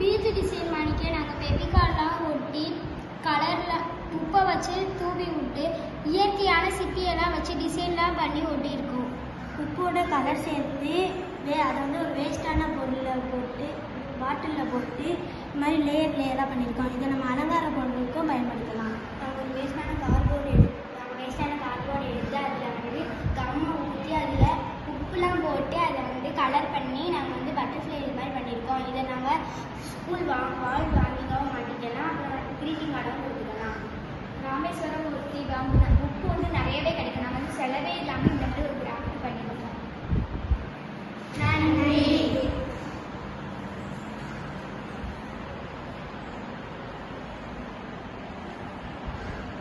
Beach design பண்ணிக்க நாங்கள் ஃபெவிகால்லாம் ஒட்டி கலரில் உப்பை வச்சு தூவி விட்டு இயற்கையான சிப்பியெல்லாம் வச்சு டிசைன்லாம் பண்ணி ஒட்டியிருக்கோம். உப்போட கலர் சேர்த்து அதை வந்து ஒரு வேஸ்ட்டான பொருளில் போட்டு பாட்டிலில் போட்டு இது மாதிரி லேயராக பண்ணியிருக்கோம். இதை நம்ம அலங்கார பொருளுக்கும் பயன்படுத்தலாம். நாங்கள் வேஸ்ட்டான கார்போர்டு எடுத்து அதில் வந்து கம்மை ஊற்றி அதில் உப்புலாம் போட்டு அதை வந்து கலர் பண்ணி நாங்கள் வந்து பட்டர்ஃப்ளை இது மாதிரி பண்ணியிருக்கோம். இதை நாங்கள் ஸ்கூல் வாங்கிக்கவும் மாட்டிக்கலாம். அப்புறம் க்ரீட்டிங் கார்டும் கொடுத்துக்கலாம். ராமேஸ்வரம் உப்பு வந்து நிறையவே கிடைக்கும். நாங்கள் வந்து செலவே இல்லாமல் இந்த மாதிரி ஒரு கிராஃப்ட் பண்ணியிருக்கோம்.